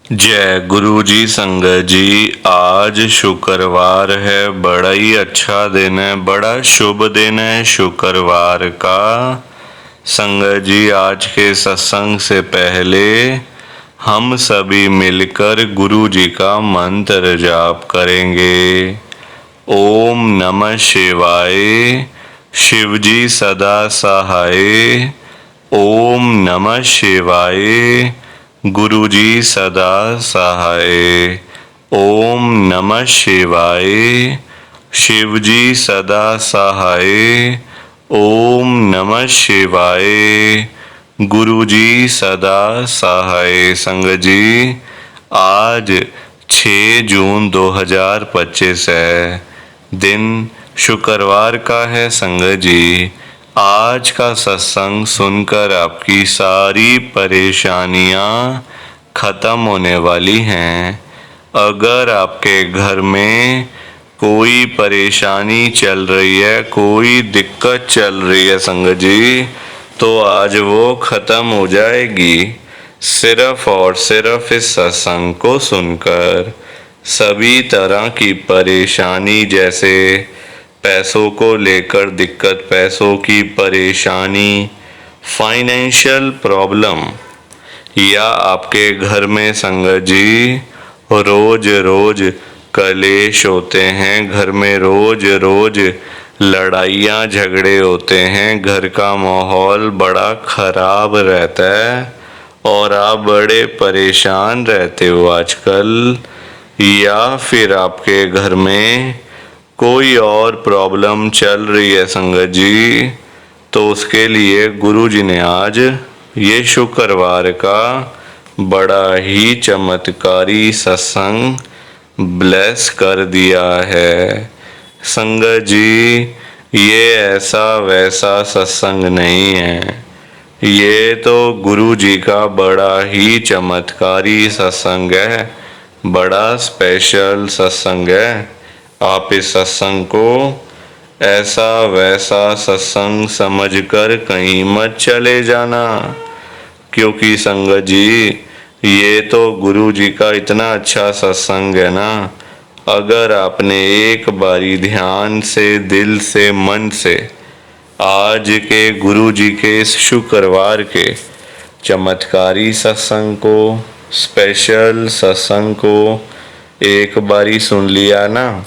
जय गुरु जी। संगत जी, आज शुक्रवार है। बड़ा ही अच्छा दिन है, बड़ा शुभ दिन है शुक्रवार का। संगत जी, आज के सत्संग से पहले हम सभी मिलकर गुरु जी का मंत्र जाप करेंगे। ओम नमः शिवाय। शिव जी सदा सहाय। ओम नमः शिवाय। गुरु जी सदा सहाय। ओम नमः शिवाय। शिव जी सदा सहाय। ओम नमः शिवाय। गुरु जी सदा सहाय। संगत जी, आज 6 जून 2025 है। दिन शुक्रवार का है। संगत जी, आज का सत्संग सुनकर आपकी सारी परेशानियां खत्म होने वाली हैं। अगर आपके घर में कोई परेशानी चल रही है, कोई दिक्कत चल रही है संगत जी, तो आज वो खत्म हो जाएगी सिर्फ और सिर्फ इस सत्संग को सुनकर। सभी तरह की परेशानी, जैसे पैसों को लेकर दिक्कत, पैसों की परेशानी, फाइनेंशियल प्रॉब्लम, या आपके घर में संगत जी रोज रोज कलेश होते हैं, घर में रोज रोज लड़ाइयाँ झगड़े होते हैं, घर का माहौल बड़ा खराब रहता है और आप बड़े परेशान रहते हो आजकल, या फिर आपके घर में कोई और प्रॉब्लम चल रही है संगत जी, तो उसके लिए गुरु जी ने आज ये शुक्रवार का बड़ा ही चमत्कारी सत्संग ब्लेस कर दिया है। संगत जी, ये ऐसा वैसा सत्संग नहीं है, ये तो गुरु जी का बड़ा ही चमत्कारी सत्संग है, बड़ा स्पेशल सत्संग है। आप इस सत्संग को ऐसा वैसा सत्संग समझकर कहीं मत चले जाना, क्योंकि संगत जी ये तो गुरु जी का इतना अच्छा सत्संग है ना। अगर आपने एक बारी ध्यान से, दिल से, मन से आज के गुरु जी के इस शुक्रवार के चमत्कारी सत्संग को, स्पेशल सत्संग को एक बारी सुन लिया ना,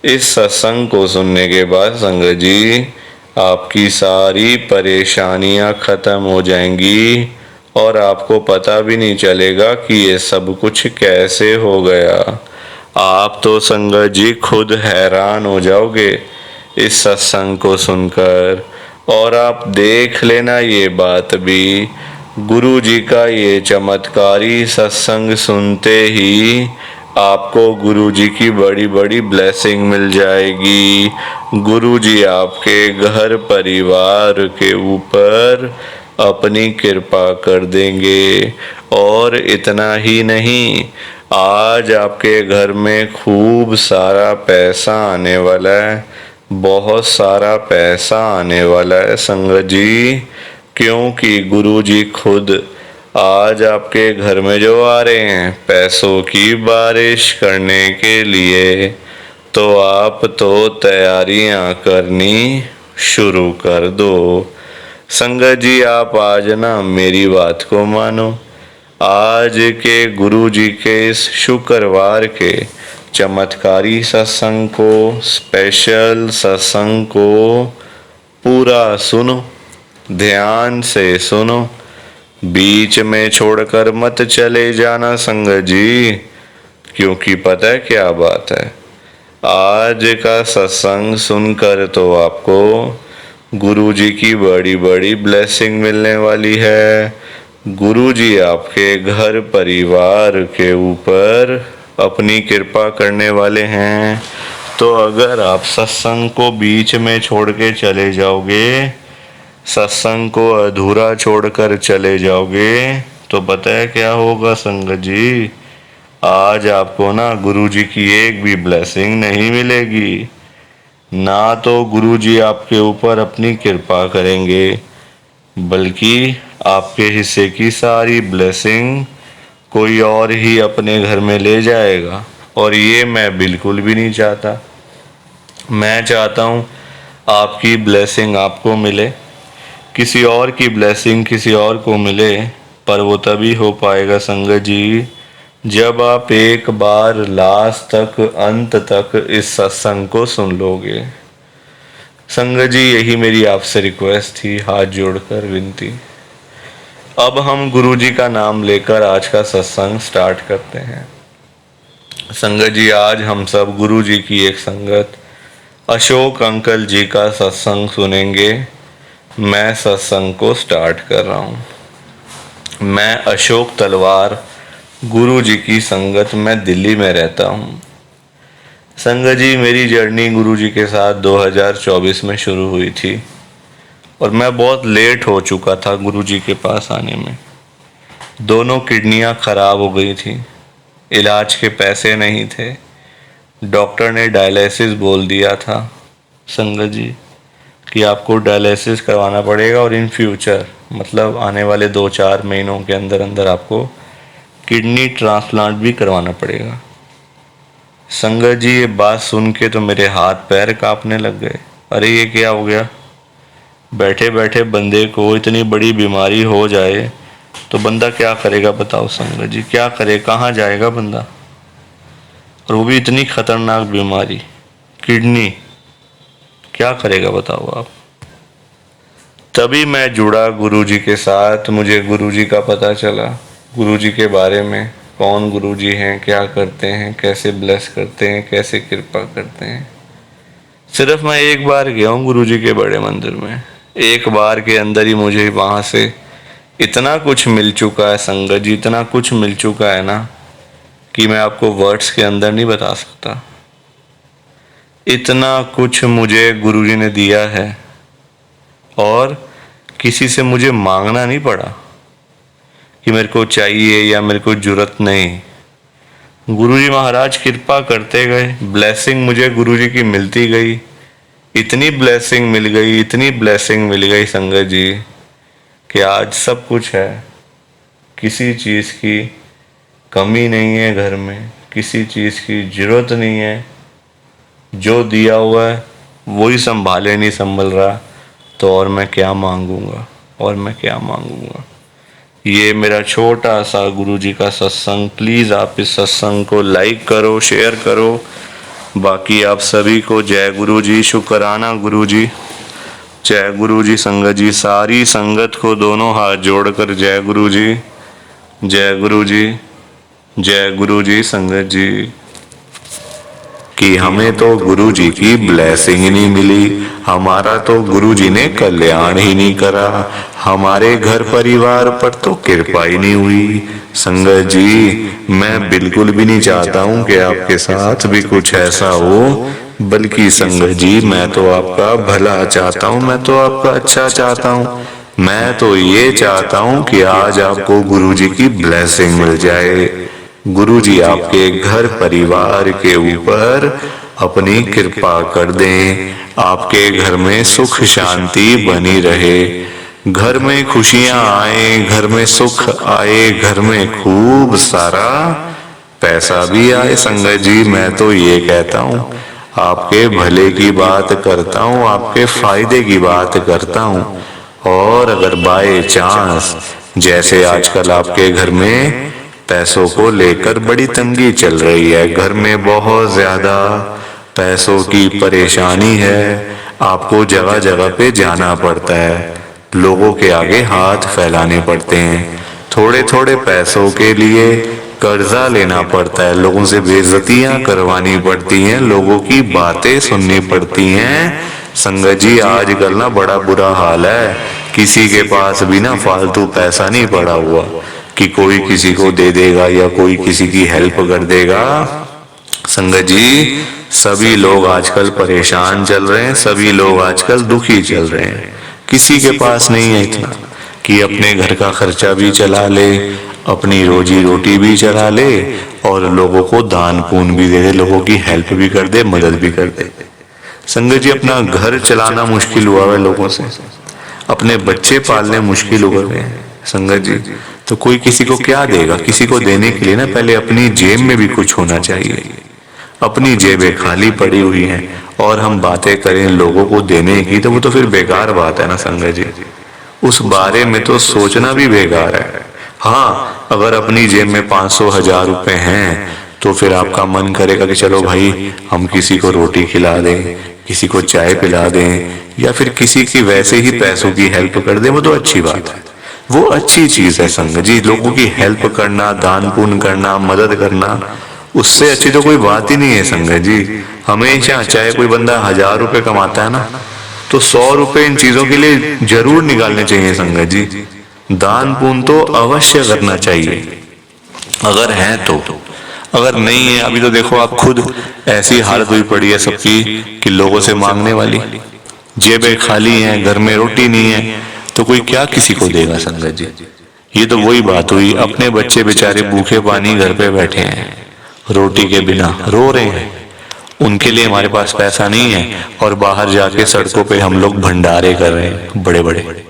इस सत्संग को सुनने के बाद संगत जी आपकी सारी परेशानियां खत्म हो जाएंगी और आपको पता भी नहीं चलेगा कि ये सब कुछ कैसे हो गया। आप तो संगत जी खुद हैरान हो जाओगे इस सत्संग को सुनकर। और आप देख लेना ये बात भी, गुरु जी का ये चमत्कारी सत्संग सुनते ही आपको गुरु जी की बड़ी बड़ी ब्लेसिंग मिल जाएगी। गुरु जी आपके घर परिवार के ऊपर अपनी कृपा कर देंगे। और इतना ही नहीं, आज आपके घर में खूब सारा पैसा आने वाला है, बहुत सारा पैसा आने वाला है संगत जी, क्योंकि गुरु जी खुद आज आपके घर में जो आ रहे हैं पैसों की बारिश करने के लिए। तो आप तो तैयारियां करनी शुरू कर दो। संगत जी, आप आज ना मेरी बात को मानो। आज के गुरु जी के इस शुक्रवार के चमत्कारी सत्संग को, स्पेशल सत्संग को पूरा सुनो, ध्यान से सुनो, बीच में छोड़कर मत चले जाना संगत जी, क्योंकि पता है क्या बात है, आज का सत्संग सुनकर तो आपको गुरु जी की बड़ी बड़ी ब्लेसिंग मिलने वाली है। गुरु जी आपके घर परिवार के ऊपर अपनी कृपा करने वाले हैं। तो अगर आप सत्संग को बीच में छोड़ के चले जाओगे, सत्संग को अधूरा छोड़कर चले जाओगे, तो पता है क्या होगा संगत जी, आज आपको ना गुरु जी की एक भी ब्लेसिंग नहीं मिलेगी। ना तो गुरु जी आपके ऊपर अपनी कृपा करेंगे, बल्कि आपके हिस्से की सारी ब्लेसिंग कोई और ही अपने घर में ले जाएगा, और ये मैं बिल्कुल भी नहीं चाहता। मैं चाहता हूँ आपकी ब्लेसिंग आपको मिले, किसी और की ब्लेसिंग किसी और को मिले, पर वो तभी हो पाएगा संगत जी जब आप एक बार लास्ट तक, अंत तक इस सत्संग को सुन लोगे। संगत जी यही मेरी आपसे रिक्वेस्ट थी, हाथ जोड़कर विनती। अब हम गुरु जी का नाम लेकर आज का सत्संग स्टार्ट करते हैं। संगत जी आज हम सब गुरु जी की एक संगत अशोक अंकल जी का सत्संग सुनेंगे। मैं सत्संग को स्टार्ट कर रहा हूँ। मैं अशोक तलवार, गुरु जी की संगत, मैं दिल्ली में रहता हूँ। संगत जी मेरी जर्नी गुरु जी के साथ 2024 में शुरू हुई थी और मैं बहुत लेट हो चुका था गुरु जी के पास आने में। दोनों किडनियाँ खराब हो गई थी, इलाज के पैसे नहीं थे, डॉक्टर ने डायलिसिस बोल दिया था संगत जी कि आपको डायलिसिस करवाना पड़ेगा और इन फ्यूचर मतलब आने वाले 2-4 महीनों के अंदर अंदर आपको किडनी ट्रांसप्लांट भी करवाना पड़ेगा। संगत जी ये बात सुन के तो मेरे हाथ पैर कांपने लग गए। अरे ये क्या हो गया, बैठे बैठे बंदे को इतनी बड़ी बीमारी हो जाए तो बंदा क्या करेगा बताओ संगत जी, क्या करे, कहाँ जाएगा बंदा, और वो भी इतनी खतरनाक बीमारी किडनी, क्या करेगा बताओ आप। तभी मैं जुड़ा गुरु जी के साथ, मुझे गुरु जी का पता चला, गुरु जी के बारे में, कौन गुरु जी हैं, क्या करते हैं, कैसे ब्लेस करते हैं, कैसे कृपा करते हैं। सिर्फ मैं एक बार गया हूँ गुरु जी के बड़े मंदिर में, एक बार के अंदर ही मुझे वहाँ से इतना कुछ मिल चुका है संगत जी, इतना कुछ मिल चुका है ना कि मैं आपको वर्ड्स के अंदर नहीं बता सकता। इतना कुछ मुझे गुरु जी ने दिया है और किसी से मुझे मांगना नहीं पड़ा कि मेरे को चाहिए या मेरे को जरूरत नहीं। गुरुजी महाराज कृपा करते गए, ब्लेसिंग मुझे गुरुजी की मिलती गई, इतनी ब्लेसिंग मिल गई, इतनी ब्लेसिंग मिल गई संगत जी कि आज सब कुछ है, किसी चीज़ की कमी नहीं है घर में, किसी चीज़ की जरूरत नहीं है। जो दिया हुआ है वही संभाले नहीं संभल रहा, तो और मैं क्या मांगूंगा, और मैं क्या मांगूंगा। ये मेरा छोटा सा गुरु जी का सत्संग, प्लीज़ आप इस सत्संग को लाइक करो, शेयर करो। बाकी आप सभी को जय गुरु जी, शुक्राना गुरु जी, जय गुरु जी। संगत जी सारी संगत को दोनों हाथ जोड़कर जय गुरु जी, जय गुरु जी, जय गुरु जी। संगत जी कि हमें तो गुरु जी की ब्लेसिंग ही नहीं मिली, हमारा तो गुरु जी ने कल्याण ही नहीं करा, हमारे घर परिवार पर तो कृपा ही नहीं हुई। संगत जी मैं बिल्कुल भी नहीं चाहता हूँ कि आपके साथ भी कुछ ऐसा हो, बल्कि संगत जी मैं तो आपका भला चाहता हूँ, मैं तो आपका अच्छा चाहता हूँ। मैं तो ये चाहता हूँ कि आज आपको गुरु जी की ब्लेसिंग मिल जाए, गुरु जी आपके घर परिवार के ऊपर अपनी कृपा कर दें, आपके घर में सुख शांति बनी रहे, घर में खुशियां आए, घर में सुख आए, घर में खूब सारा पैसा भी आए। संगत जी मैं तो ये कहता हूँ, आपके भले की बात करता हूँ, आपके फायदे की बात करता हूँ। और अगर बाय चांस जैसे आजकल आपके घर में पैसों को लेकर बड़ी तंगी चल रही है, घर में बहुत ज्यादा पैसों की परेशानी है, आपको जगह जगह पे जाना पड़ता है, लोगों के आगे हाथ फैलाने पड़ते हैं, थोड़े थोड़े पैसों के लिए कर्जा लेना पड़ता है, लोगों से बेइज्जतियां करवानी पड़ती हैं, लोगों की बातें सुननी पड़ती हैं। संगत जी आजकल ना बड़ा बुरा हाल है, किसी के पास भी ना फालतू पैसा नहीं पड़ा हुआ कि कोई किसी को दे देगा या कोई किसी की हेल्प कर देगा। संगत जी सभी लोग आजकल परेशान चल रहे हैं, सभी लोग आजकल दुखी चल रहे हैं, किसी के पास नहीं है इतना कि अपने घर का खर्चा भी चला ले, अपनी रोजी रोटी भी चला ले और लोगों को दान पुण्य भी दे दे, लोगों की हेल्प भी कर दे, मदद भी कर दे। संगत जी अपना घर चलाना मुश्किल हुआ है लोगों से, अपने बच्चे पालने मुश्किल हो गए हैं संगत जी। तो कोई किसी को क्या देगा? किसी को देने के लिए ना पहले अपनी जेब में भी कुछ होना चाहिए। अपनी जेबें खाली पड़ी हुई हैं और हम बातें करें लोगों को देने की, तो वो तो फिर बेकार बात है ना संगत जी। उस बारे में तो सोचना भी बेकार है। हाँ, अगर अपनी जेब में 500-1000 रुपए हैं तो फिर आपका मन करेगा कि चलो भाई हम किसी को रोटी खिला दें, किसी को चाय पिला दें, या फिर किसी की वैसे ही पैसों की हेल्प कर दें, वो तो अच्छी बात है, वो अच्छी चीज है संगत जी। लोगों की हेल्प करना, दान पुण्य करना, मदद करना, उससे अच्छी तो कोई बात ही नहीं है संगत जी। हमेशा चाहे कोई बंदा 1000 रुपए कमाता है ना, तो 100 रुपए इन चीजों के लिए जरूर निकालने चाहिए संगत जी। दान पुण्य तो अवश्य करना चाहिए अगर है तो। अगर नहीं है, अभी तो देखो आप खुद ऐसी हालत हुई पड़ी है सबकी कि लोगों से मांगने वाली, जेबें खाली हैं, घर में रोटी नहीं है, तो कोई क्या किसी को देगा संगत जी। ये तो वही बात हुई, अपने बच्चे बेचारे भूखे पानी घर पे बैठे हैं, रोटी के बिना रो रहे हैं, उनके लिए हमारे पास पैसा नहीं है, और बाहर जाके सड़कों पे हम लोग भंडारे कर रहे हैं बड़े बड़े।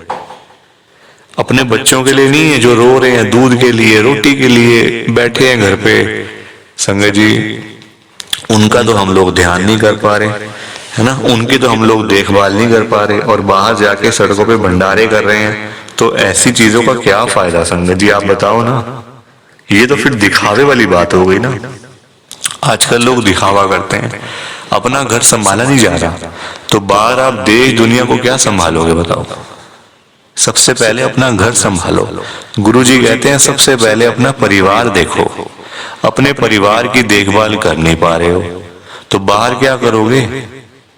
अपने बच्चों के लिए नहीं है जो रो रहे हैं, दूध के लिए, रोटी के लिए बैठे हैं घर पे संगत जी, उनका तो हम लोग ध्यान नहीं कर पा रहे, है ना, उनकी तो हम लोग देखभाल नहीं कर पा रहे, और बाहर जाके सड़कों पे भंडारे कर रहे हैं। तो ऐसी चीजों का क्या फायदा संगत जी, आप बताओ ना। ये तो फिर दिखावे वाली बात हो गई ना। आजकल लोग दिखावा करते हैं, अपना घर संभाला नहीं जा रहा, तो बाहर आप देश दुनिया को क्या संभालोगे बताओ। सबसे पहले अपना घर संभालो। गुरुजी कहते हैं सबसे पहले अपना परिवार देखो। अपने परिवार की देखभाल कर नहीं पा रहे हो तो बाहर क्या करोगे,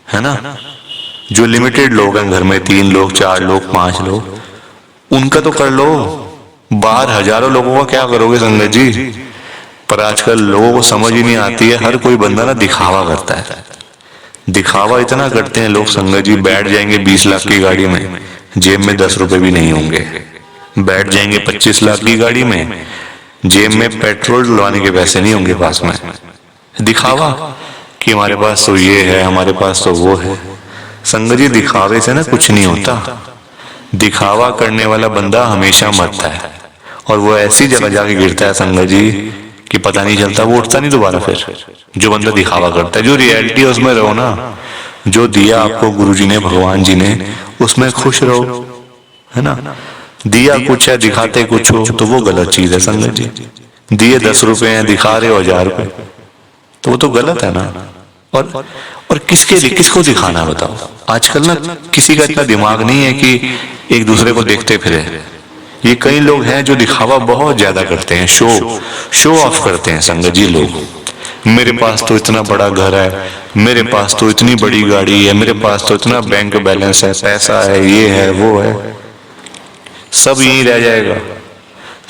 है ना। जो लिमिटेड लोग हैं घर में, 3 लोग, 4 लोग, 5 लोग, उनका तो कर लो। बाहर हजारों लोगों का क्या करोगे संगत जी। पर आजकल लोगों को समझ ही नहीं आती है, हर कोई बंदा ना दिखावा करता है। दिखावा इतना करते हैं लोग संगत जी, बैठ जाएंगे 20 लाख की गाड़ी में, जेब में 10 रुपए भी नहीं होंगे। बैठ जाएंगे 25 लाख की गाड़ी में, जेब में पेट्रोल डलवाने के पैसे नहीं होंगे पास में। दिखावा कि हमारे पास तो ये है, हमारे पास तो वो है। संगत जी दिखावे से ना कुछ नहीं होता। दिखावा करने वाला बंदा हमेशा मरता है, और वो ऐसी जगह जाके गिरता है संगत जी कि पता नहीं चलता, वो उठता नहीं दोबारा फिर। जो बंदा दिखावा करता है, जो रियलिटी है उसमें रहो ना। जो दिया आपको गुरुजी ने, भगवान जी ने, उसमें खुश रहो, है ना। दिया कुछ है, दिखाते कुछ हो, तो वो गलत चीज है संगत जी। दिए 10 रुपए हैं, दिखा रहे हो 1000 रुपए, तो वो तो गलत है ना। और किसके लिए, किसको दिखाना बताओ। आजकल ना किसी का इतना दिमाग नहीं है कि एक दूसरे को देखते फिरे। ये कई लोग हैं जो दिखावा बहुत ज्यादा करते हैं, शो ऑफ करते हैं संगत जी लोग। मेरे पास तो इतना बड़ा घर है, मेरे पास तो इतनी बड़ी गाड़ी है, मेरे पास तो इतना बैंक बैलेंस है, पैसा है, ये है वो है। सब यही रह जाएगा,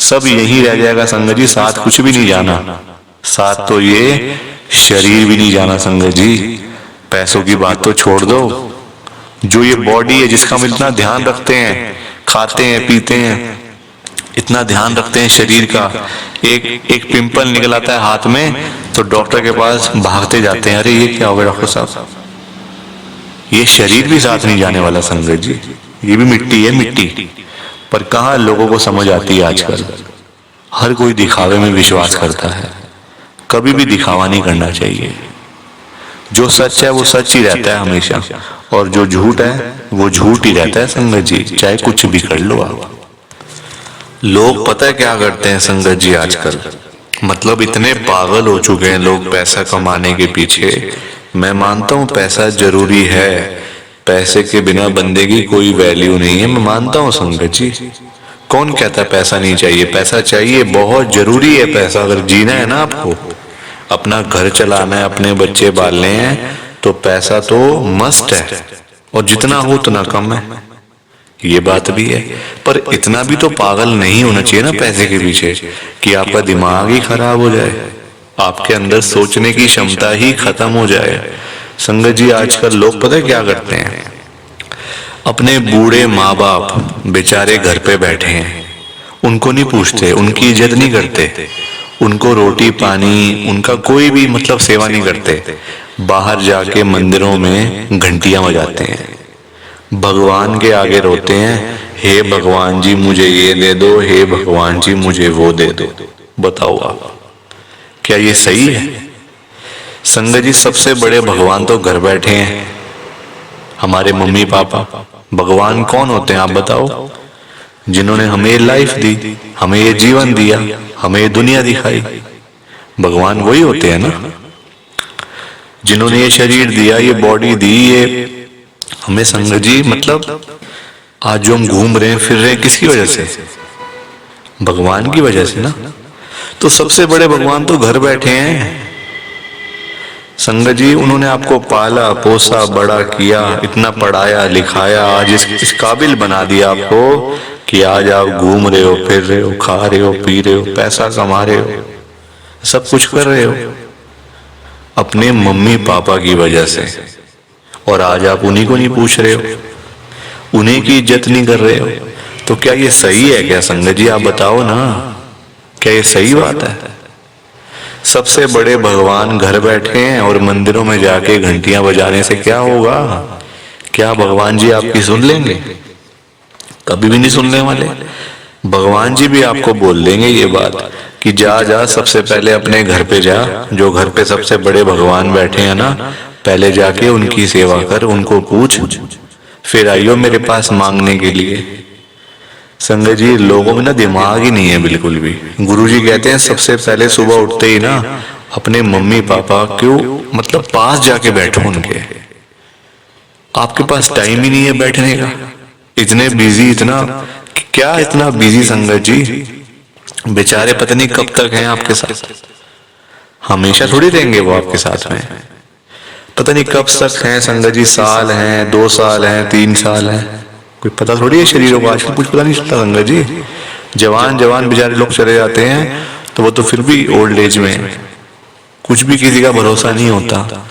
सब यही रह जाएगा संगत जी। साथ कुछ भी नहीं जाना, साथ तो ये शरीर भी नहीं जाना संगत जी। पैसों की बात तो छोड़ दो, जो ये बॉडी है जिसका हम इतना ध्यान रखते हैं, खाते हैं पीते हैं, इतना ध्यान रखते हैं शरीर का, एक पिंपल निकल आता है हाथ में तो डॉक्टर के पास भागते जाते हैं, अरे ये क्या हो गया डॉक्टर साहब। ये शरीर भी साथ नहीं जाने वाला संगत जी, ये भी मिट्टी है, मिट्टी। पर कहाँ लोगों को समझ आती है आजकल। हर कोई दिखावे में विश्वास करता है, कभी भी दिखावा नहीं करना चाहिए। जो सच है वो सच ही रहता है हमेशा, और जो झूठ है वो झूठ ही रहता है संगत जी, चाहे कुछ भी कर लो आप। लोग पता है क्या करते हैं संगत जी आजकल, मतलब इतने पागल हो चुके हैं लोग पैसा कमाने के पीछे। मैं मानता हूँ पैसा जरूरी है, पैसे के बिना बंदे की कोई वैल्यू नहीं है, मैं मानता हूँ संगत जी। कौन कहता पैसा नहीं चाहिए, पैसा चाहिए, बहुत जरूरी है पैसा। अगर जीना है ना आपको, अपना घर चलाना है, अपने बच्चे पालने हैं, तो पैसा तो मस्ट है, और जितना हो उतना कम है, ये बात भी है। पर इतना भी तो पागल नहीं होना चाहिए ना पैसे के पीछे कि आपका दिमाग ही खराब हो जाए, आपके अंदर सोचने की क्षमता ही खत्म हो जाए। संगत जी आजकल लोग पता है क्या करते हैं, अपने बूढ़े माँ बाप बेचारे घर पे बैठे हैं, उनको नहीं पूछते, उनकी इज्जत नहीं करते, उनको रोटी पानी, उनका कोई भी मतलब सेवा नहीं करते। बाहर जाके मंदिरों में घंटियां बजाते हैं, भगवान के आगे रोते हैं, हे भगवान जी मुझे ये दे दो, हे भगवान जी मुझे वो दे दो। बताओ आप, क्या ये सही है? संगत जी, सबसे बड़े भगवान तो घर बैठे हैं, हमारे मम्मी पापा। भगवान कौन होते हैं आप बताओ? जिन्होंने हमें ये लाइफ दी, हमें ये जीवन दिया, हमें ये दुनिया दिखाई। भगवान वही होते हैं ना, जिन्होंने ये शरीर दिया, ये बॉडी दी, ये हमें। संगत जी मतलब आज जो हम घूम रहे हैं फिर रहे हैं किसकी वजह से? भगवान की वजह से ना। तो सबसे बड़े भगवान तो घर बैठे हैं। संगत जी, उन्होंने आपको पाला पोसा बड़ा किया, इतना पढ़ाया लिखाया, आज इस काबिल बना दिया आपको कि आज आप घूम रहे हो, फिर रहे हो, खा रहे हो, पी रहे हो, पैसा कमा रहे हो, सब कुछ कर रहे हो अपने मम्मी पापा की वजह से। और आज आप उन्हीं को नहीं पूछ रहे हो, उन्हीं की इज्जत नहीं कर रहे हो। तो क्या ये सही है क्या संगत जी? आप बताओ ना, क्या ये सही बात है? सबसे बड़े भगवान घर बैठे हैं और मंदिरों में जाके घंटियां बजाने से क्या होगा? क्या भगवान जी आपकी सुन लेंगे? कभी भी नहीं सुनने वाले। भगवान जी भी आपको बोल देंगे ये बात कि जा जा, सबसे पहले अपने घर पे जा, जो घर पे सबसे बड़े भगवान बैठे हैं ना, पहले जाके उनकी सेवा कर, उनको पूछ, फिर आइयो मेरे पास मांगने के लिए। संगत जी, लोगों में ना दिमाग ही नहीं है बिल्कुल भी। गुरुजी कहते हैं सबसे पहले सुबह उठते ही ना अपने मम्मी पापा क्यों मतलब पास जाके बैठो उनके। आपके पास टाइम ही नहीं है बैठने का, इतने बिजी, इतना क्या इतना बिजी संगत जी। बेचारे पता नहीं कब तक हैं आपके साथ, हमेशा थोड़ी रहेंगे वो आपके साथ में। पता नहीं कब तक हैं संगत जी, साल हैं, 2 साल हैं, 3 साल हैं, कोई पता थोड़ी है शरीरों को। आजकल कुछ पता नहीं चलता संगत जी। जवान जवान बेचारे लोग चले जाते हैं तो वो तो फिर भी ओल्ड एज में, कुछ भी किसी का भरोसा नहीं होता।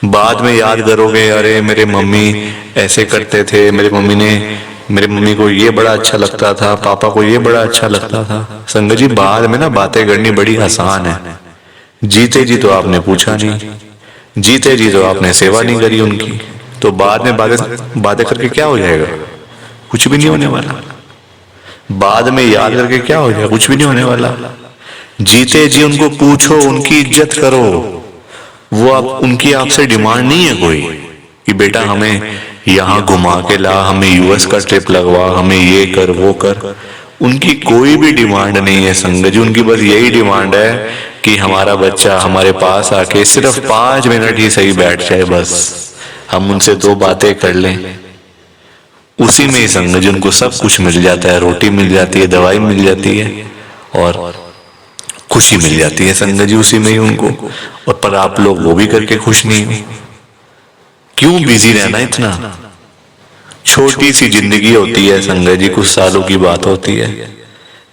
बाद में याद करोगे, अरे मेरे मम्मी ऐसे करते थे, मेरे मम्मी को ये बड़ा अच्छा लगता था, पापा को ये बड़ा अच्छा लगता था। संगत जी, बाद में ना बातें करनी बड़ी आसान है, जीते जी तो आपने पूछा नहीं, जीते जी तो आपने सेवा नहीं करी उनकी, तो बाद में बातें करके क्या हो जाएगा? कुछ भी नहीं होने वाला। बाद में याद करके क्या हो जाएगा? कुछ भी नहीं होने वाला। जीते जी उनको पूछो, उनकी इज्जत करो। वो आप उनकी आपसे डिमांड नहीं है कोई कि बेटा हमें यहाँ घुमा के ला, हमें यूएस का ट्रिप लगवा, हमें ये कर वो कर। उनकी कोई भी डिमांड नहीं है संगत जी। उनकी बस यही डिमांड है कि हमारा बच्चा हमारे पास आके सिर्फ 5 मिनट ही सही बैठ जाए, बस हम उनसे 2 बातें कर लें। उसी में ही संगत जी उनको सब कुछ मिल जाता है, रोटी मिल जाती है, दवाई मिल जाती है और खुशी मिल जाती है संगत जी उसी में ही उनको। और पर आप लोग वो भी करके खुश नहीं हो। क्यों बिजी रहना इतना? छोटी सी जिंदगी होती है संगत जी, कुछ सालों की बात होती है।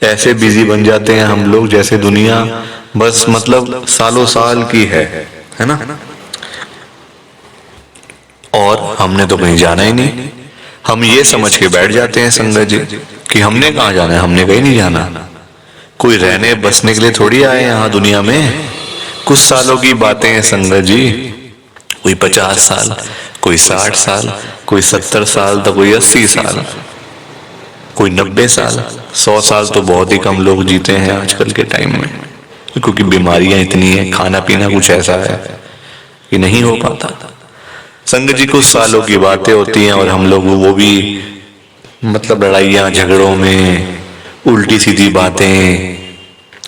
ऐसे बिजी बन जाते हैं हम लोग जैसे दुनिया बस मतलब सालों साल की है ना। और हमने तो कहीं जाना ही नहीं। हम ये समझ के बैठ जाते हैं संगत जी कि हमने कहाँ जाना है, हमने कहीं नहीं जाना। कोई रहने बसने के लिए थोड़ी आए यहाँ दुनिया में। कुछ सालों की बातें हैं संगत जी, कोई 50 साल, कोई 60 साल, कोई 70 साल, तो कोई 80 साल, कोई 90 साल। 100 साल तो बहुत ही कम लोग जीते हैं आजकल के टाइम में, क्योंकि बीमारियां इतनी है, खाना पीना कुछ ऐसा है कि नहीं हो पाता। संगत जी, कुछ सालों की बातें होती हैं और हम लोग वो भी मतलब लड़ाइयाँ झगड़ों में, उल्टी सीधी बातें,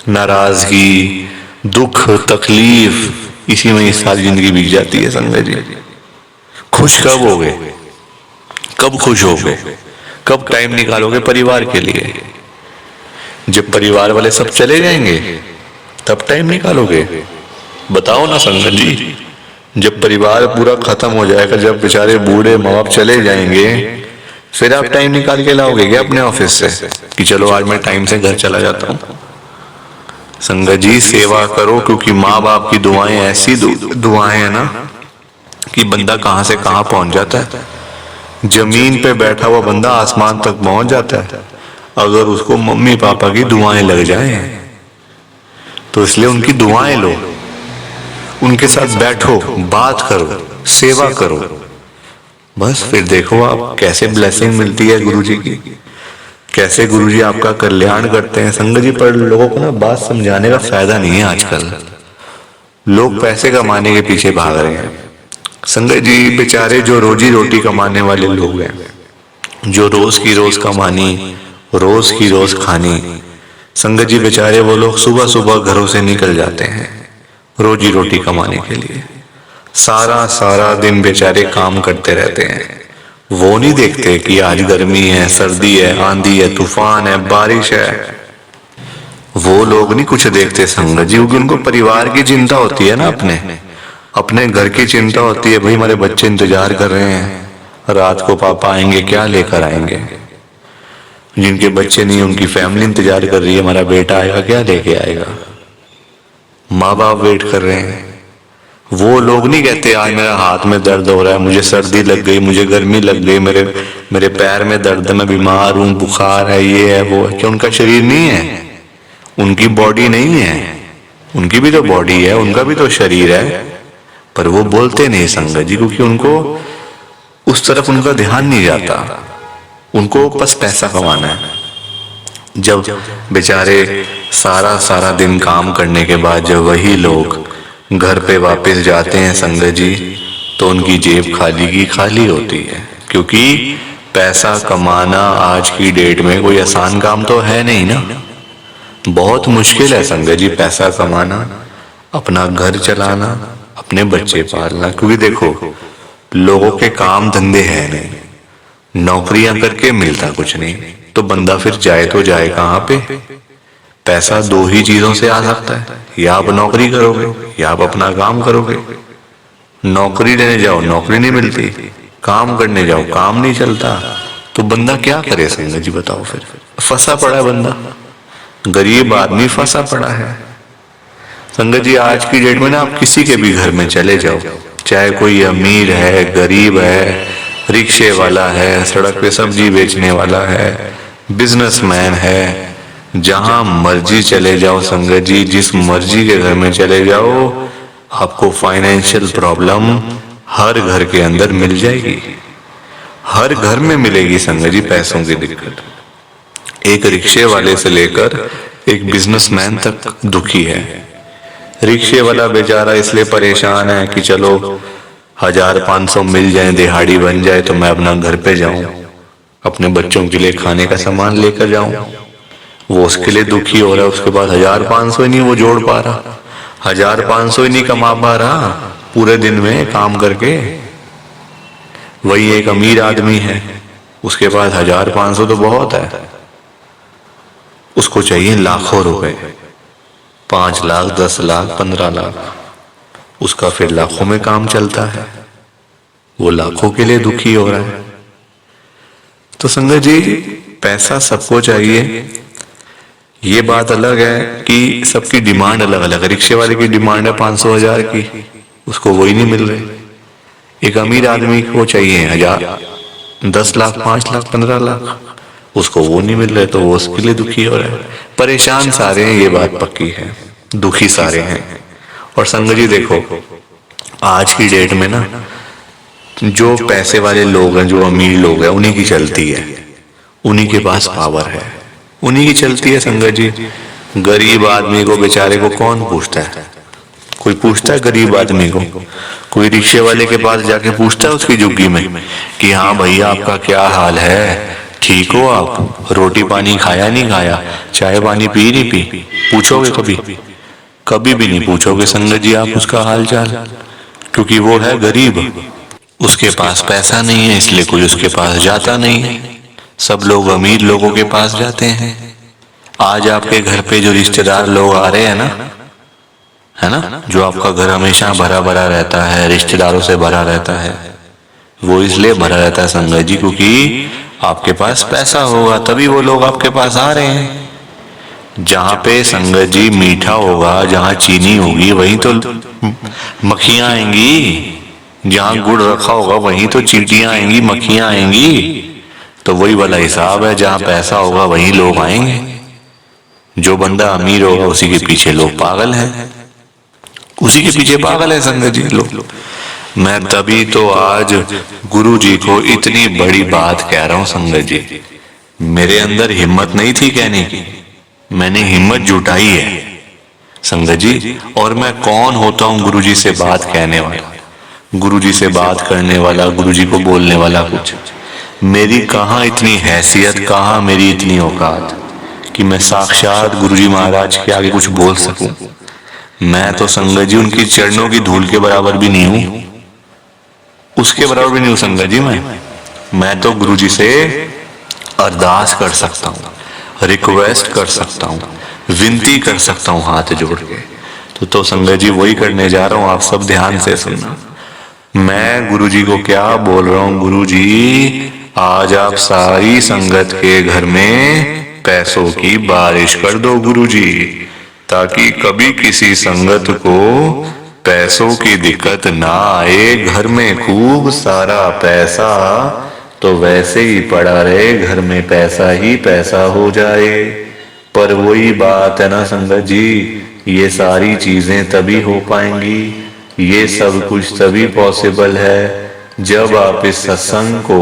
नाराजगी, दुख तकलीफ, इसी में सारी जिंदगी बीत जाती है संगत जी। खुश कब होगे? कब खुश होगे? कब टाइम निकालोगे परिवार के लिए? जब परिवार वाले सब चले जाएंगे तब टाइम निकालोगे? बताओ ना संगत जी। जब परिवार पूरा खत्म हो जाएगा, जब बेचारे बूढ़े माँ बाप चले जाएंगे, फिर आप टाइम निकाल के लाओगे क्या अपने ऑफिस से कि चलो आज मैं टाइम से घर चला जाता हूँ? संगत जी, सेवा करो, क्योंकि माँ बाप की दुआएं ऐसी दुआएं है ना कि बंदा कहाँ से कहाँ पहुंच जाता है। जमीन पे बैठा हुआ बंदा आसमान तक पहुंच जाता है अगर उसको मम्मी पापा की दुआएं लग जाएं। तो इसलिए उनकी दुआएं लो, उनके साथ बैठो, बात करो, सेवा करो, बस फिर देखो आप कैसे ब्लेसिंग मिलती है गुरु जी की। कैसे गुरुजी आपका कल्याण करते हैं। संगत जी, पर लोगों को ना बात समझाने का फायदा नहीं है। आजकल लोग पैसे कमाने के पीछे भाग रहे हैं। संगत जी, बेचारे जो रोजी रोटी कमाने वाले लोग हैं, जो रोज की रोज कमानी, रोज की रोज खानी, संगत जी बेचारे वो लोग सुबह सुबह घरों से निकल जाते हैं रोजी रोटी कमाने के लिए। सारा सारा दिन बेचारे काम करते रहते हैं। वो नहीं देखते कि आज गर्मी है, सर्दी है, आंधी है, तूफान है, बारिश है। वो लोग नहीं कुछ देखते संगत जी, क्योंकि उनको परिवार की चिंता होती है ना, अपने घर की चिंता होती है। भाई हमारे बच्चे इंतजार कर रहे हैं, रात को पापा आएंगे, क्या लेकर आएंगे। जिनके बच्चे नहीं, उनकी फैमिली इंतजार कर रही है, हमारा बेटा आएगा, क्या लेके आएगा। माँ बाप वेट कर रहे हैं। वो लोग नहीं कहते आज मेरा हाथ में दर्द हो रहा है, मुझे सर्दी लग गई, मुझे गर्मी लग गई, मेरे पैर में दर्द है, मैं बीमार हूँ, बुखार है, ये है, वो है। क्या उनका शरीर नहीं है? उनकी बॉडी नहीं है? उनकी भी तो बॉडी है, उनका भी तो शरीर है, पर वो बोलते नहीं संगत जी, क्योंकि उनको उस तरफ उनका ध्यान नहीं जाता। उनको बस पैसा कमाना है। जब बेचारे सारा सारा दिन काम करने के बाद जब वही लोग घर पे वापस जाते हैं संगत जी, तो उनकी जेब खाली की खाली होती है। क्योंकि पैसा कमाना आज की डेट में कोई आसान काम तो है नहीं ना, बहुत मुश्किल है संगत जी पैसा कमाना, अपना घर चलाना, अपने बच्चे पालना। क्योंकि देखो, लोगों के काम धंधे हैं नहीं, नौकरियां करके मिलता कुछ नहीं, तो बंदा फिर जाए तो जाए कहाँ पे। पैसा दो ही चीजों से आ सकता है, या आप नौकरी करोगे या आप अपना काम करोगे। नौकरी लेने जाओ, नौकरी नहीं मिलती, काम करने जाओ, काम नहीं चलता, तो बंदा क्या करे संगत जी बताओ। फिर फंसा पड़ा है बंदा, गरीब आदमी फंसा पड़ा है। संगत जी, आज की डेट में ना आप किसी के भी घर में चले जाओ, चाहे कोई अमीर है, गरीब है, रिक्शे वाला है, सड़क पे सब्जी बेचने वाला है, बिजनेसमैन है, जहां मर्जी चले जाओ संगत जी, जिस मर्जी के घर में चले जाओ, आपको फाइनेंशियल प्रॉब्लम हर घर के अंदर मिल जाएगी। हर घर में मिलेगी संगत जी पैसों की दिक्कत। एक रिक्शे वाले से लेकर एक बिजनेसमैन तक दुखी है। रिक्शे वाला बेचारा इसलिए परेशान है कि चलो 1500 मिल जाए, दिहाड़ी बन जाए, तो मैं अपना घर पे जाऊं, अपने बच्चों के लिए खाने का सामान लेकर जाऊं। वो उसके लिए दुखी हो रहा है। उसके बाद 1500 ही नहीं वो जोड़ पा रहा, 1500 ही नहीं कमा पा रहा पूरे दिन में काम करके। वही एक अमीर आदमी है, उसके पास 1500 तो बहुत है, उसको चाहिए लाखों रुपए, 5 लाख, 10 लाख, 15 लाख, उसका फिर लाखों में काम चलता है, वो लाखों के लिए दुखी हो रहा है। तो संगत जी, पैसा सबको चाहिए, ये बात अलग है कि सबकी डिमांड अलग अलग है। रिक्शे वाले की डिमांड है 500,000 की, उसको वही नहीं मिल रही। एक अमीर आदमी को चाहिए 10 लाख, 5 लाख, 15 लाख, उसको वो नहीं मिल रहे, तो वो उसके लिए दुखी हो रहा है। परेशान सारे हैं, ये बात पक्की है, दुखी सारे हैं। और संगत जी देखो, आज की डेट में ना जो पैसे वाले लोग हैं, जो अमीर लोग हैं, उन्हीं की चलती है, उन्हीं के पास पावर है, उन्हीं की चलती है संगत जी। गरीब आदमी को बेचारे को कौन पूछता है? कोई पूछता है गरीब आदमी को? कोई रिक्शे वाले के पास जाके पूछता है उसकी झुग्गी में कि हाँ भैया आपका क्या हाल है, ठीक हो आप, रोटी पानी खाया नहीं खाया, चाय पानी पी नहीं पी? पूछोगे कभी? कभी भी नहीं पूछोगे संगत जी आप उसका हाल चाल, क्योंकि वो है गरीब, उसके पास पैसा नहीं है, इसलिए कोई उसके पास जाता नहीं है। सब लोग अमीर लोगों के पास जाते हैं। आज आपके घर पे जो रिश्तेदार लोग आ रहे हैं ना, है ना, जो आपका घर हमेशा भरा भरा रहता है, रिश्तेदारों से भरा रहता है, वो इसलिए भरा रहता है संगत जी क्योंकि आपके पास पैसा होगा, तभी वो लोग आपके पास आ रहे हैं। जहां पे संगत जी मीठा होगा, जहां चीनी होगी, वहीं तो मक्खियां आएंगी। जहां गुड़ रखा होगा वहीं तो चींटियां आएंगी, मक्खियां आएंगी। तो वही वाला हिसाब है, जहां पैसा होगा वहीं लोग आएंगे। जो बंदा अमीर होगा उसी के पीछे लोग पागल हैं, उसी के पीछे पागल है संगत जी लोग। मैं तभी तो आज गुरु जी को इतनी बड़ी बात कह रहा हूं संगत जी। मेरे अंदर हिम्मत नहीं थी कहने की, मैंने हिम्मत जुटाई है संगत जी। और मैं कौन होता हूँ गुरुजी से बात कहने वाला, गुरुजी से बात करने वाला, गुरुजी को बोलने वाला कुछ। मेरी कहाँ इतनी हैसियत, कहाँ मेरी इतनी औकात कि मैं साक्षात गुरुजी महाराज के आगे कुछ बोल सकूं। मैं तो संगत जी उनकी चरणों की धूल के बराबर भी नहीं हूं, उसके बराबर भी नहीं हूं संगत जी। मैं तो गुरुजी से अरदास कर सकता हूँ, रिक्वेस्ट कर सकता हूँ, विनती कर सकता हूँ हाथ जोड़ के। तो संगत जी वही करने जा रहा हूँ, आप सब ध्यान से सुनना। मैं गुरुजी को क्या बोल रहा हूँ, गुरुजी आज आप सारी संगत के घर में पैसों की बारिश कर दो गुरुजी, ताकि कभी किसी संगत को पैसों की दिक्कत ना आए। घर में खूब सारा पैसा तो वैसे ही पड़ा रहे, घर में पैसा ही पैसा हो जाए। पर वही बात है ना संगत जी, ये सारी चीजें तभी हो पाएंगी, ये सब कुछ तभी पॉसिबल है जब आप इस सत्संग को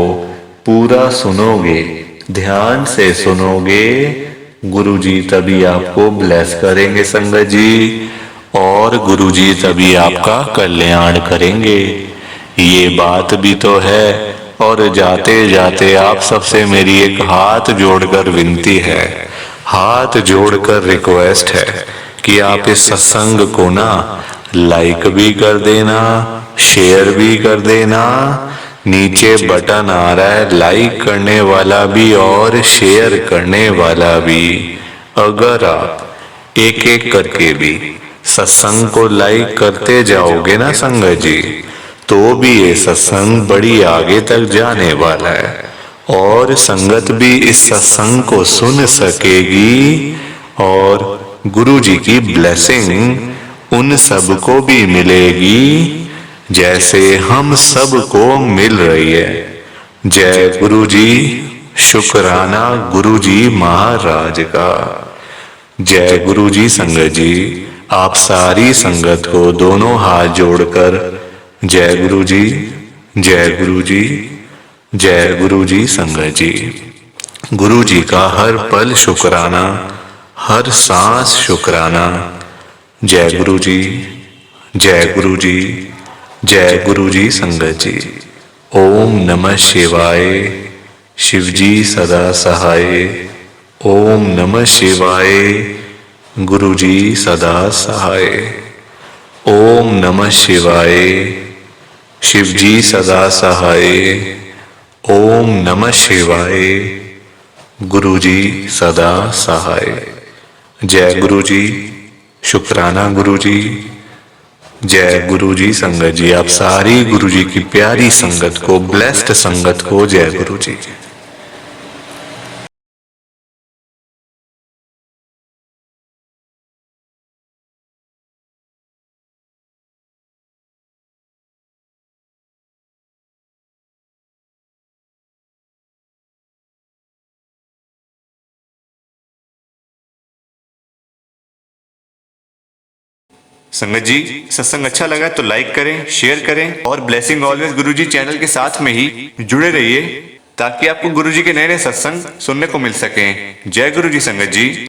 पूरा सुनोगे, ध्यान से सुनोगे। गुरुजी तभी आपको ब्लेस करेंगे संगत जी, और गुरुजी तभी आपका कल्याण करेंगे। ये बात भी तो है। और जाते जाते आप सबसे मेरी एक हाथ जोड़कर विनती है, हाथ जोड़कर रिक्वेस्ट है कि आप इस सत्संग को ना लाइक भी कर देना, शेयर भी कर देना। नीचे बटन आ रहा है लाइक करने वाला भी और शेयर करने वाला भी। अगर आप एक एक करके भी सत्संग को लाइक करते जाओगे ना संगत जी, तो भी ये सत्संग बड़ी आगे तक जाने वाला है, और संगत भी इस सत्संग को सुन सकेगी, और गुरुजी की ब्लेसिंग उन सबको भी मिलेगी जैसे हम सबको मिल रही है। जय गुरुजी, शुक्राना गुरुजी महाराज का। जय गुरुजी संगत जी। आप सारी संगत को दोनों हाथ जोड़कर जय गुरुजी, जय गुरुजी, जय गुरुजी संगत जी। गुरुजी का हर पल शुक्राना, हर सांस शुक्राना। जय गुरुजी, जय गुरुजी, जय गुरुजी संगत जी। ओम नमः शिवाय। शिवजी सदा सहाय। ओम नमः शिवाय। गुरुजी सदा सहाय। ओम नमः शिवाय। शिवजी सदा सहाय। ओम नमः शिवाय। गुरुजी सदा सहाय। जय गुरुजी, शुक्राना गुरुजी। जय गुरुजी संगत जी। आप सारी गुरुजी की प्यारी संगत को, ब्लेस्ड संगत को जय गुरुजी। संगत जी सत्संग अच्छा लगा तो लाइक करें, शेयर करें, और ब्लेसिंग ऑलवेज गुरुजी चैनल के साथ में ही जुड़े रहिए, ताकि आपको गुरुजी के नए नए सत्संग सुनने को मिल सकें। जय गुरुजी संगत जी।